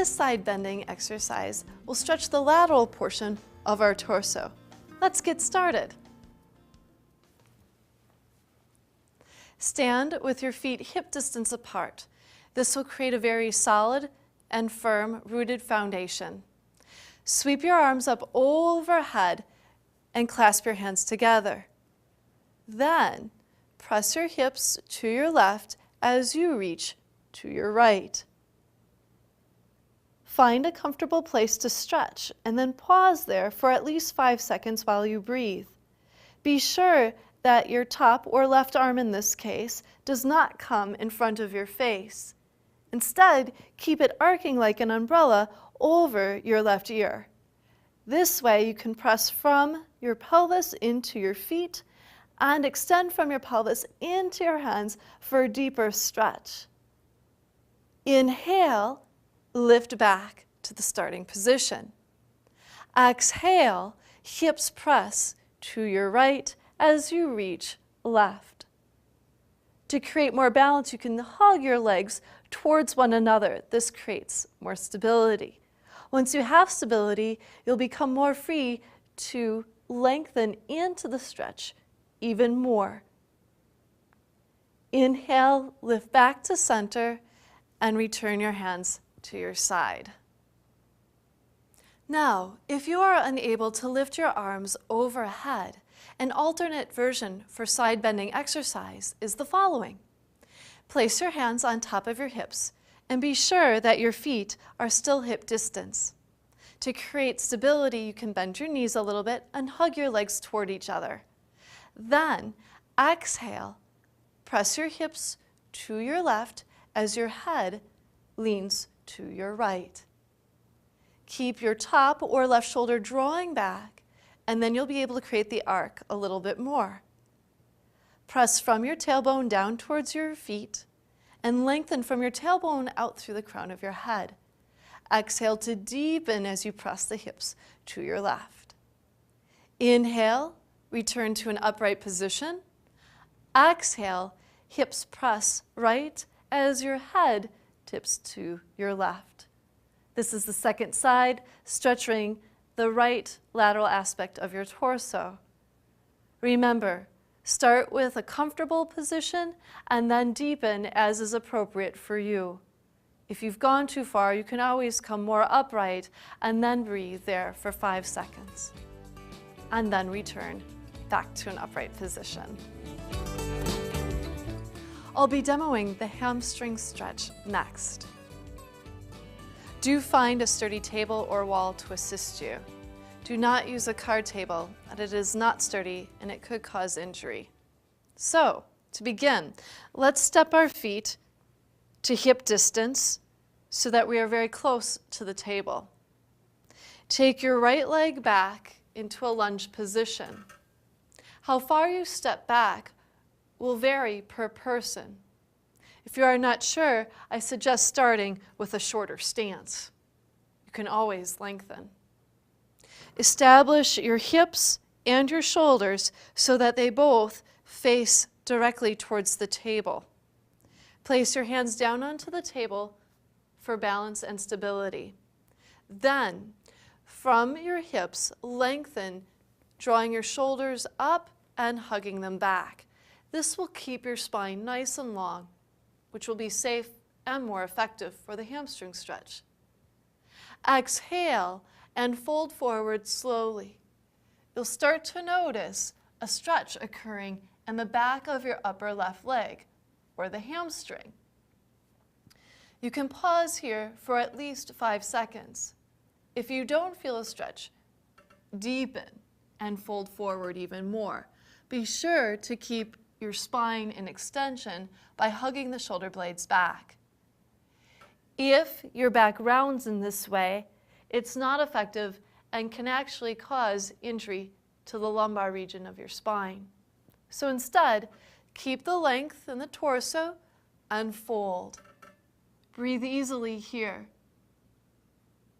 This side bending exercise will stretch the lateral portion of our torso. Let's get started. Stand with your feet hip distance apart. This will create a very solid and firm rooted foundation. Sweep your arms up overhead and clasp your hands together. Then press your hips to your left as you reach to your right. Find a comfortable place to stretch and then pause there for at least 5 seconds while you breathe. Be sure that your top or left arm in this case does not come in front of your face. Instead, keep it arcing like an umbrella over your left ear. This way you can press from your pelvis into your feet and extend from your pelvis into your hands for a deeper stretch. Inhale, lift back to the starting position. Exhale, hips press to your right as you reach left. To create more balance, you can hug your legs towards one another. This creates more stability. Once you have stability, you'll become more free to lengthen into the stretch even more. Inhale, lift back to center, and return your hands to your side. Now, if you are unable to lift your arms overhead, an alternate version for side bending exercise is the following. Place your hands on top of your hips and be sure that your feet are still hip distance. To create stability, you can bend your knees a little bit and hug your legs toward each other. Then, exhale, press your hips to your left as your head leans to your right. Keep your top or left shoulder drawing back, and then you'll be able to create the arc a little bit more. Press from your tailbone down towards your feet and lengthen from your tailbone out through the crown of your head. Exhale to deepen as you press the hips to your left. Inhale, return to an upright position. Exhale, hips press right as your head tips to your left. This is the second side, stretching the right lateral aspect of your torso. Remember, start with a comfortable position and then deepen as is appropriate for you. If you've gone too far, you can always come more upright and then breathe there for 5 seconds. And then return back to an upright position. I'll be demoing the hamstring stretch next. Do find a sturdy table or wall to assist you. Do not use a card table, as it is not sturdy and it could cause injury. So, to begin, let's step our feet to hip distance so that we are very close to the table. Take your right leg back into a lunge position. How far you step back will vary per person. If you are not sure, I suggest starting with a shorter stance. You can always lengthen. Establish your hips and your shoulders so that they both face directly towards the table. Place your hands down onto the table for balance and stability. Then, from your hips, lengthen, drawing your shoulders up and hugging them back. This will keep your spine nice and long, which will be safe and more effective for the hamstring stretch. Exhale and fold forward slowly. You'll start to notice a stretch occurring in the back of your upper left leg, or the hamstring. You can pause here for at least 5 seconds. If you don't feel a stretch, deepen and fold forward even more. Be sure to keep your spine in extension by hugging the shoulder blades back. If your back rounds in this way, it's not effective and can actually cause injury to the lumbar region of your spine. So instead, keep the length in the torso and fold. Breathe easily here.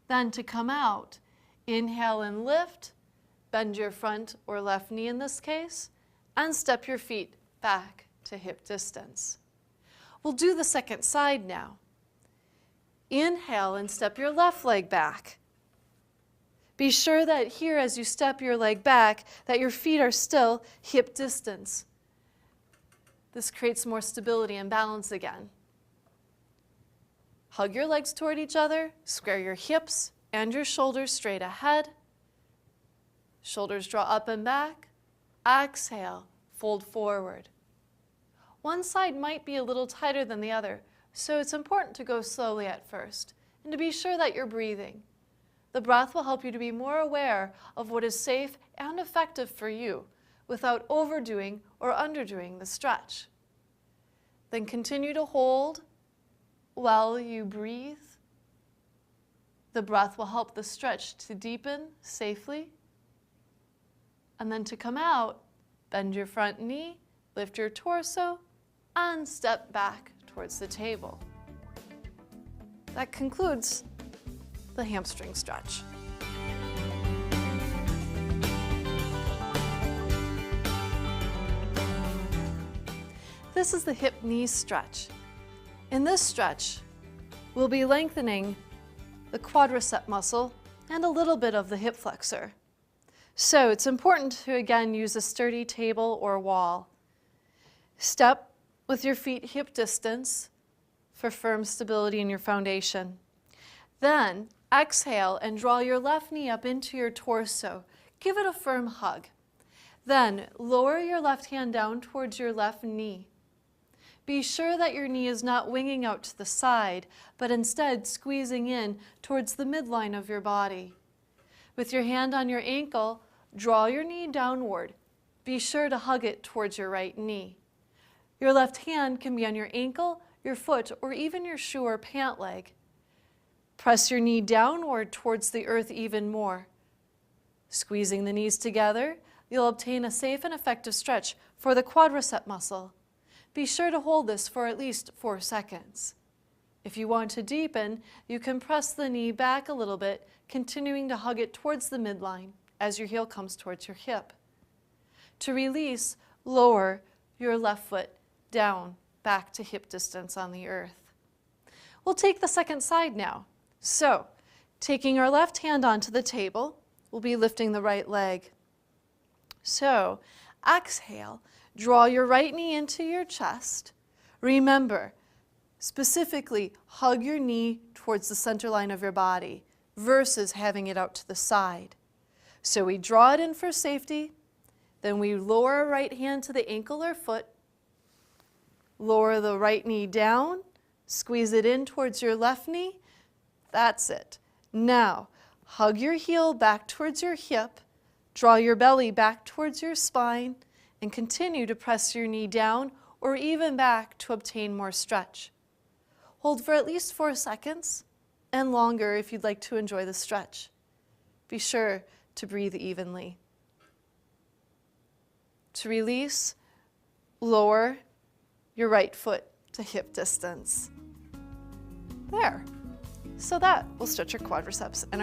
Then to come out, inhale and lift, bend your front or left knee in this case, and step your feet back to hip distance. We'll do the second side now. Inhale and step your left leg back. Be sure that here, as you step your leg back, that your feet are still hip distance. This creates more stability and balance again. Hug your legs toward each other, square your hips and your shoulders straight ahead. Shoulders draw up and back. Exhale, fold forward. One side might be a little tighter than the other, so it's important to go slowly at first and to be sure that you're breathing. The breath will help you to be more aware of what is safe and effective for you without overdoing or underdoing the stretch. Then continue to hold while you breathe. The breath will help the stretch to deepen safely. And then to come out, bend your front knee, lift your torso, and step back towards the table. That concludes the hamstring stretch. This is the hip-knee stretch. In this stretch, we'll be lengthening the quadricep muscle and a little bit of the hip flexor. So it's important to, again, use a sturdy table or wall. Step with your feet hip distance for firm stability in your foundation. Then exhale and draw your left knee up into your torso. Give it a firm hug. Then lower your left hand down towards your left knee. Be sure that your knee is not winging out to the side, but instead squeezing in towards the midline of your body. With your hand on your ankle, draw your knee downward. Be sure to hug it towards your right knee. Your left hand can be on your ankle, your foot, or even your shoe or pant leg. Press your knee downward towards the earth even more. Squeezing the knees together, you'll obtain a safe and effective stretch for the quadricep muscle. Be sure to hold this for at least 4 seconds. If you want to deepen, you can press the knee back a little bit, continuing to hug it towards the midline as your heel comes towards your hip. To release, lower your left foot down, back to hip distance on the earth. We'll take the second side now. So, taking our left hand onto the table, we'll be lifting the right leg. So, exhale, draw your right knee into your chest. Remember, specifically, hug your knee towards the center line of your body versus having it out to the side. So we draw it in for safety, then we lower our right hand to the ankle or foot, lower the right knee down, squeeze it in towards your left knee. That's it. Now, hug your heel back towards your hip, draw your belly back towards your spine, and continue to press your knee down or even back to obtain more stretch. Hold for at least 4 seconds and longer if you'd like to enjoy the stretch. Be sure to breathe evenly. To release, lower your right foot to hip distance. There. So that will stretch your quadriceps and